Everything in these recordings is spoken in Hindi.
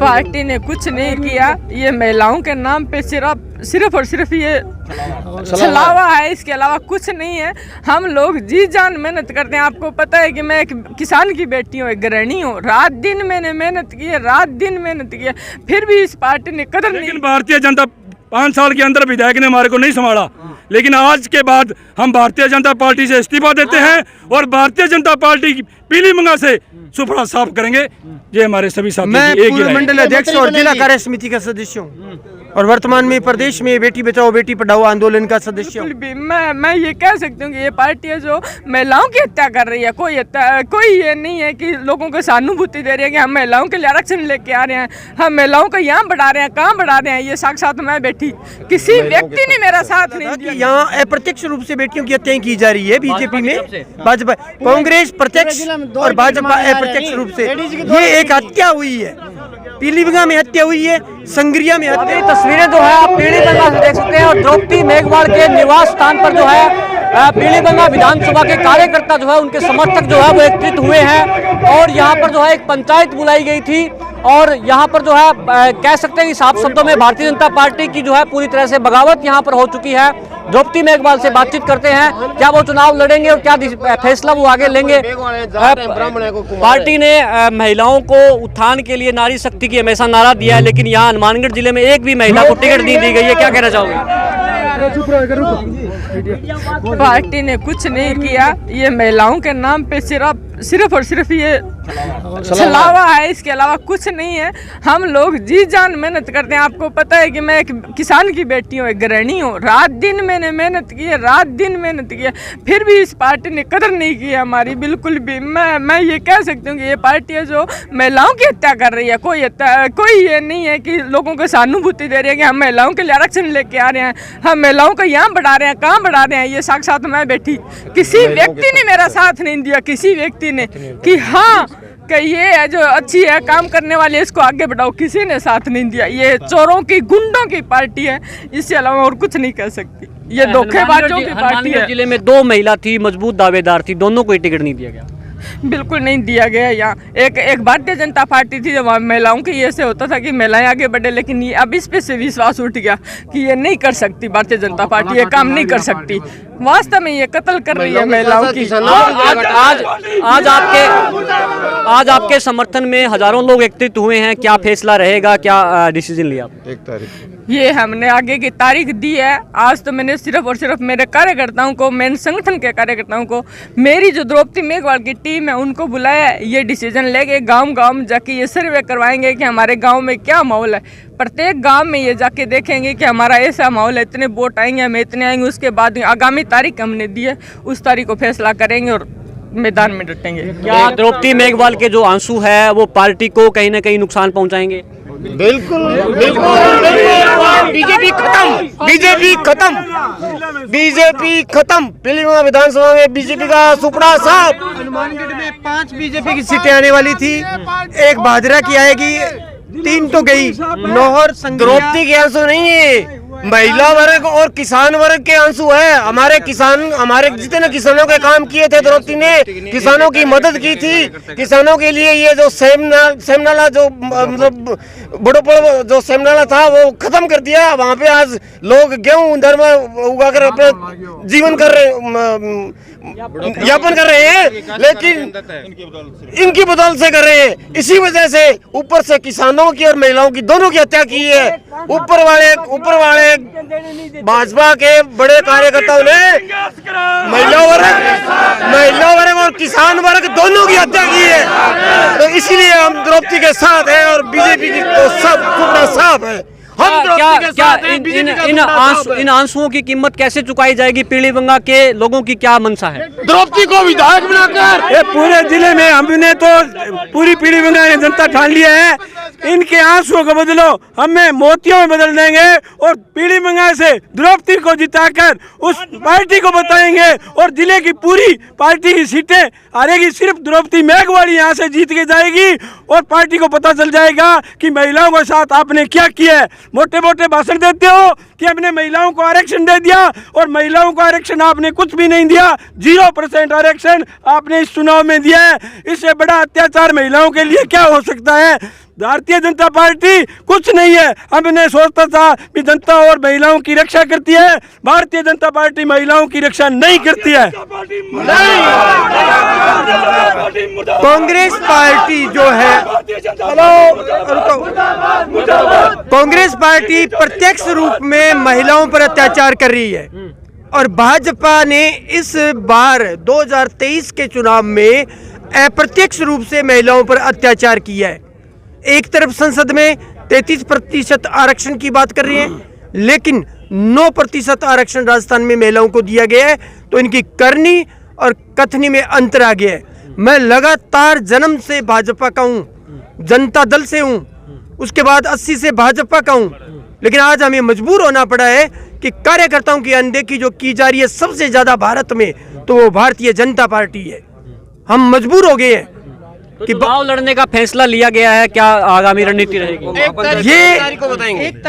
पार्टी ने कुछ नहीं किया। ये महिलाओं के नाम पे सिर्फ और सिर्फ ये छलावा है, इसके अलावा कुछ नहीं है। हम लोग जी जान मेहनत करते हैं। आपको पता है कि मैं एक किसान की बेटी हूँ, एक गृहिणी हूँ। रात दिन मैंने मेहनत की है, रात दिन मेहनत की है, फिर भी इस पार्टी ने कदर नहीं। लेकिन भारतीय जनता 5 साल के अंदर विधायक ने हमारे को नहीं संभाला, लेकिन आज के बाद हम भारतीय जनता पार्टी से इस्तीफा देते हैं और भारतीय जनता पार्टी की पीलीभंगा से सुपड़ा साफ करेंगे। ये हमारे सभी साथी मैं पूर्व मंडल अध्यक्ष और जिला कार्य समिति का सदस्य हूँ और वर्तमान में प्रदेश में बेटी बचाओ बेटी पढ़ाओ आंदोलन का सदस्य हूँ। मैं ये कह सकती हूँ कि ये पार्टी है जो महिलाओं की हत्या कर रही है। कोई ये नहीं है कि लोगों को सहानुभूति दे रही है कि हम महिलाओं के लिए आरक्षण लेके आ रहे हैं, हम महिलाओं को यहाँ बढ़ा रहे हैं, कहाँ बढ़ा रहे हैं। ये साक्षात मैं बैठी, किसी व्यक्ति ने मेरा साथ नहीं दिया। यहाँ अप्रत्यक्ष रूप से बेटियों की हत्याएं की जा रही है बीजेपी में, भाजपा कांग्रेस प्रत्यक्ष और भाजपा अप्रत्यक्ष रूप से। ये एक हत्या हुई है, पीलीभंगा में हत्या हुई है, संग्रिया में हत्या। तस्वीरें जो है आप पीलीभंगा से देख सकते हैं और द्रौपदी मेघवाल के निवास स्थान पर जो है पीलीभंगा विधानसभा के कार्यकर्ता जो है उनके समर्थक जो है वो एकत्रित हुए हैं और यहाँ पर जो है एक पंचायत बुलाई गई थी और यहाँ पर जो है कह सकते हैं कि साफ शब्दों में भारतीय जनता पार्टी की जो है पूरी तरह से बगावत यहाँ पर हो चुकी है। द्रौपदी मेघवाल से बातचीत करते हैं, क्या वो चुनाव लड़ेंगे और क्या फैसला वो आगे लेंगे। पार्टी ने महिलाओं को उत्थान के लिए नारी शक्ति की हमेशा नारा दिया है, लेकिन यहाँ हनुमानगढ़ जिले में एक भी महिला को टिकट नहीं दी गई है। क्या कहना चाहोगे? पार्टी ने कुछ नहीं किया। ये महिलाओं के नाम पे सिर्फ और सिर्फ ये छलावा है, इसके अलावा कुछ नहीं है। हम लोग जी जान मेहनत करते हैं। आपको पता है कि मैं एक किसान की बेटी हूँ, एक गृहिणी हूँ। रात दिन मैंने मेहनत की है, रात दिन मेहनत की है, फिर भी इस पार्टी ने कदर नहीं की है हमारी, बिल्कुल भी। मैं ये कह सकती हूँ कि ये पार्टी है जो महिलाओं की हत्या कर रही है। कोई ये नहीं है कि लोगों को सहानुभूति दे रही है कि हम महिलाओं के लिए आरक्षण लेके आ रहे हैं, हम महिलाओं को यहाँ बढ़ा रहे हैं, कहाँ बढ़ा रहे हैं। ये साक्षात मैं बैठी, किसी व्यक्ति ने मेरा साथ नहीं दिया, किसी व्यक्ति ने कि हाँ कि ये है जो अच्छी है, काम करने वाली, इसको आगे बढ़ाओ, किसी ने साथ नहीं दिया। ये चोरों की, गुंडों की पार्टी है, इससे अलावा और कुछ नहीं कह सकती। ये धोखेबाजों की पार्टी है। जिले में 2 महिला थी, मजबूत दावेदार थी, दोनों को टिकट नहीं दिया गया। बिल्कुल नहीं दिया गया। यहाँ एक भारतीय जनता पार्टी थी, जब महिलाओं की ये से होता था कि महिलाएं आगे बढ़े, लेकिन ये अब इस पे से विश्वास उठ गया कि ये नहीं कर सकती भारतीय जनता पार्टी, ये काम नहीं कर सकती। वास्तव में ये कत्ल कर रही है महिलाओं की। आज आपके समर्थन में हजारों लोग एकत्रित हुए हैं, क्या फैसला रहेगा, क्या डिसीजन लिया? 1 तारीख ये हमने आगे की तारीख दी है। आज तो मैंने सिर्फ और सिर्फ मेरे कार्यकर्ताओं को, मेरे संगठन के कार्यकर्ताओं को, मेरी जो द्रौपदी मेघवाल की टीम है उनको बुलाया है। ये डिसीजन लेके गांव में जाके ये सर्वे करवाएंगे कि हमारे गांव में क्या माहौल है। प्रत्येक गांव में ये जाके देखेंगे कि हमारा ऐसा माहौल है, इतने वोट आएंगे, हमें इतने आएंगे। उसके बाद आगामी तारीख हमने दी है, उस तारीख को फैसला करेंगे और मैदान में डटेंगे। क्या द्रौपदी मेघवाल के जो आंसू है वो पार्टी को कहीं ना कहीं नुकसान पहुंचाएंगे? बिल्कुल। बीजेपी खत्म। पीलीभंगा विधानसभा में बीजेपी का सुपड़ा साफ। हनुमानगढ़ में 5 बीजेपी की सीटें आने वाली थी, 1 भादरा की आएगी, 3 तो गई। नौहर द्रौपदी के आंसू नहीं है, महिला वर्ग और किसान वर्ग के आंसू है। हमारे जितने किसानों के काम किए थे द्रौपदी ने, किसानों की मदद की थी। किसानों के लिए ये जो सेमनाला जो मतलब बड़ो जो सेमनाला था वो खत्म कर दिया। वहाँ पे आज लोग गेहूं धर्म उगाकर अपना जीवन कर रहे, यापन कर रहे हैं, लेकिन इनकी बदौलत से कर रहे हैं। इसी वजह से ऊपर से किसानों की और महिलाओं की, दोनों की हत्या की है। ऊपर वाले भाजपा के बड़े कार्यकर्ताओं ने महिला वर्ग और किसान वर्ग दोनों की हत्या की है। तो इसीलिए हम द्रौपदी के साथ हैं और बीजेपी की तो सब खुला साफ है। इन आंसुओं की कीमत कैसे चुकाई जाएगी? पीलीभंगा के लोगों की क्या मंशा है? द्रौपदी को विधायक बनाकर पूरे जिले में हमने तो पूरी पीलीभंगा जनता ठान लिया है, इनके आंसुओं को बदलो, हमें मोतियों में बदल देंगे और पीलीभंगा से द्रौपदी को जिताकर उस पार्टी को बताएंगे और जिले की पूरी पार्टी की सीटें हारेगी। सिर्फ द्रौपदी मेघवाल यहाँ से जीत के जाएगी और पार्टी को पता चल जाएगा कि महिलाओं के साथ आपने क्या किया है। मोटे मोटे भाषण देते हो कि हमने महिलाओं को आरक्षण दे दिया और महिलाओं को आरक्षण आपने कुछ भी नहीं दिया। 0% आरक्षण आपने इस चुनाव में दिया है। इससे बड़ा अत्याचार महिलाओं के लिए क्या हो सकता है? भारतीय जनता पार्टी कुछ नहीं है। हमने सोचता था कि जनता और महिलाओं की रक्षा करती है, भारतीय जनता पार्टी महिलाओं की रक्षा नहीं करती है। कांग्रेस पार्टी जो है, कांग्रेस पार्टी प्रत्यक्ष रूप में महिलाओं पर अत्याचार कर रही है और भाजपा ने इस बार 2023 के चुनाव में अप्रत्यक्ष रूप से महिलाओं पर अत्याचार किया है। एक तरफ संसद में 33% आरक्षण की बात कर रही है, लेकिन 9% आरक्षण राजस्थान में महिलाओं को दिया गया है। तो इनकी करनी और कथनी में अंतर आ गया है। मैं लगातार जन्म से भाजपा का हूँ, जनता दल से हूँ, उसके बाद 80 से भाजपा का हूँ, लेकिन आज हमें मजबूर होना पड़ा है कि कार्यकर्ताओं की अनदेखी जो की जा रही है सबसे ज्यादा भारत में, तो वो भारतीय जनता पार्टी है। हम मजबूर हो गए हैं तो चुनाव लड़ने का फैसला लिया गया है, क्या आगामी रणनीति रहेगी? ये 1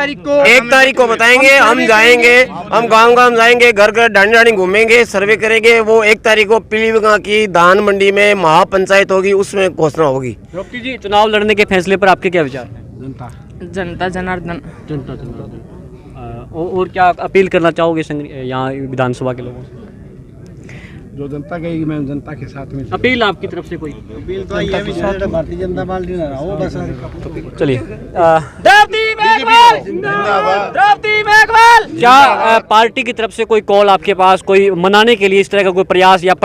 तारीख को बताएंगे। हम जाएंगे, हम गांव जाएंगे, घर घर डांडी घूमेंगे, सर्वे करेंगे। वो 1 तारीख को पीलीभीत की धान मंडी में महापंचायत होगी, उसमें घोषणा होगी। द्रौपदी जी, चुनाव लड़ने के फैसले पर आपके क्या विचार हैं? जनता जनार्दन। और क्या अपील करना चाहोगे यहाँ विधानसभा के लोगों से? जो जनता कहेगी मैं जनता के साथ में। अपील आपकी तरफ से कोई? अपील तो ये भी है भारतीय जनता पार्टी ना रहो बस। चलिए, क्या पार्टी की तरफ से कोई कॉल आपके पास, कोई मनाने के लिए इस तरह का कोई प्रयास या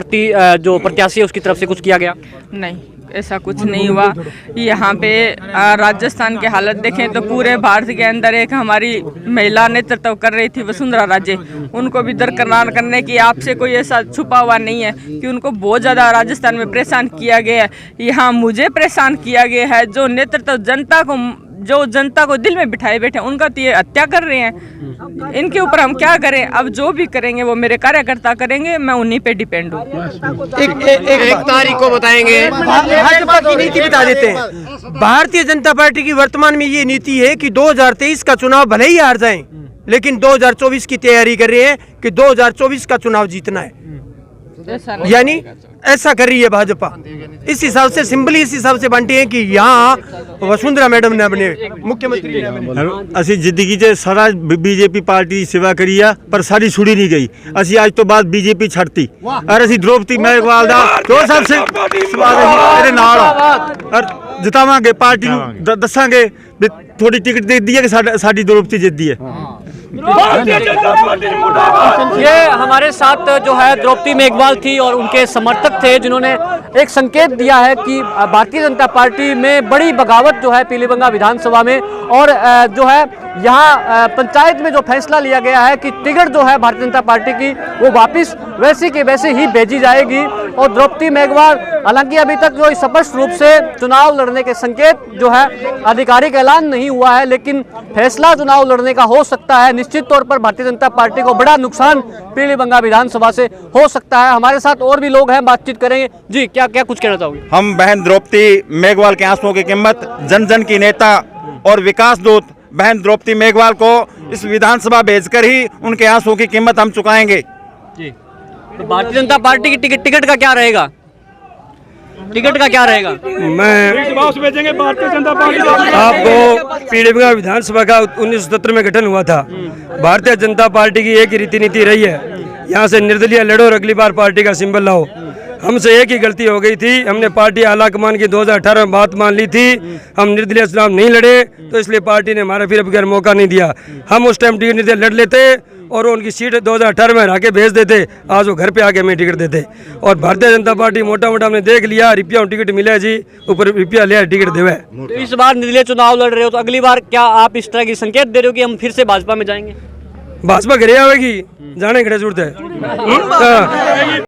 जो प्रत्याशी है उसकी तरफ से कुछ किया गया? नहीं, ऐसा कुछ नहीं हुआ। यहाँ पे राजस्थान की हालत देखें तो पूरे भारत के अंदर एक हमारी महिला नेतृत्व कर रही थी वसुंधरा राजे, उनको भी दरकिनार करने की आपसे कोई ऐसा छुपा हुआ नहीं है कि उनको बहुत ज़्यादा राजस्थान में परेशान किया गया है। यहाँ मुझे परेशान किया गया है, जो नेतृत्व जनता को दिल में बिठाए बैठे उनका तो ये हत्या कर रहे हैं। इनके ऊपर हम क्या करें? अब जो भी करेंगे वो मेरे कार्यकर्ता करेंगे, मैं उन्हीं पे डिपेंड हूँ। 1 तारीख को बताएंगे। भाजपा की नीति बता देते हैं। भारतीय जनता पार्टी की वर्तमान में ये नीति है कि 2023 का चुनाव भले ही हार जाएं, लेकिन 2024 की तैयारी कर रही है कि 2024 का चुनाव जीतना है। यानी ऐसा कर रही है भाजपा। इस हिसाब से सिंबली इस हिसाब से बांटी है कि यहाँ वसुंधरा मैडम ने अपने मुख्यमंत्री ਅਸੀਂ ਜ਼ਿੰਦਗੀ 'ਚ ਸਾਰਾ बीजेपी पार्टी ਦੀ सेवा करी ਆ, ਪਰ ਸਾਡੀ ਸੁਣੀ ਨਹੀਂ ਗਈ। ਅਸੀਂ ਅੱਜ ਤੋਂ ਬਾਅਦ बीजेपी ਛੱਡਤੀ ਔਰ ਅਸੀਂ द्रौपदी मेघवाल ਦਾ ਜੋ ਸਭ ਸੇ ਸਵਾਲ ਇਹਦੇ ਨਾਲ ਔਰ ਜਿਤਾਵਾਂਗੇ ਪਾर्टी ਨੂੰ ਦੱਸਾਂਗੇ ਵੀ ਥੋੜੀ ਟਿਕਟ ਦੇ ਦਿੱਤੀ ਹੈ ਕਿ ਸਾਡੀ द्रौपदी ਜਿੱਤਦੀ ਹੈ। ये हमारे साथ जो है द्रौपदी मेघवाल थी और उनके समर्थक थे, जिन्होंने एक संकेत दिया है कि भारतीय जनता पार्टी में बड़ी बगावत जो है पीलीभीत विधानसभा में, और जो है यहाँ पंचायत में जो फैसला लिया गया है कि टिकट जो है भारतीय जनता पार्टी की वो वापस वैसी के वैसे ही भेजी जाएगी। और द्रौपदी मेघवाल, हालांकि अभी तक जो स्पष्ट रूप से चुनाव लड़ने के संकेत जो है आधिकारिक ऐलान नहीं हुआ है, लेकिन फैसला चुनाव लड़ने का हो सकता है। निश्चित तौर पर भारतीय जनता पार्टी को बड़ा नुकसान पीलीभीत विधानसभा से हो सकता है। हमारे साथ और भी लोग हैं, बातचीत करेंगे। जी, क्या क्या कुछ कहना चाहोगे? हम बहन द्रौपदी मेघवाल के आंसुओं की कीमत, जन जन की नेता और विकास दूत बहन द्रौपदी मेघवाल को इस विधानसभा भेजकर ही उनके आंसुओं की कीमत हम चुकाएंगे। जी, तो भारतीय जनता पार्टी की टिकट का क्या रहेगा? टिकट का क्या रहेगा? मैं भेजेंगे भारतीय जनता पार्टी। आपको पीलीभीत विधानसभा का 1977 में गठन हुआ था। भारतीय जनता पार्टी की एक ही रीति नीति रही है, यहाँ से निर्दलीय लड़ो और अगली बार पार्टी का सिंबल लाओ। हमसे एक ही गलती हो गई थी, हमने पार्टी आलाकमान की 2018 में बात मान ली थी। हम निर्दलीय चुनाव नहीं लड़े, तो इसलिए पार्टी ने हमारा फिर अब मौका नहीं दिया। हम उस टाइम टिकट निर्दलीय लड़ लेते और उनकी सीट 2018 में हरा के भेज देते, आज वो घर पे आके हमें टिकट देते। और भारतीय जनता पार्टी मोटा मोटा हमने देख लिया, रुपया टिकट मिला जी, ऊपर रुपया लिया टिकट देवे। तो इस बार निर्दलीय चुनाव लड़ रहे हो, तो अगली बार क्या आप इस तरह की संकेत दे रहे हो कि हम फिर से भाजपा में जाएंगे? भाजपा घरे आवेगी, जाने की जरूरत है।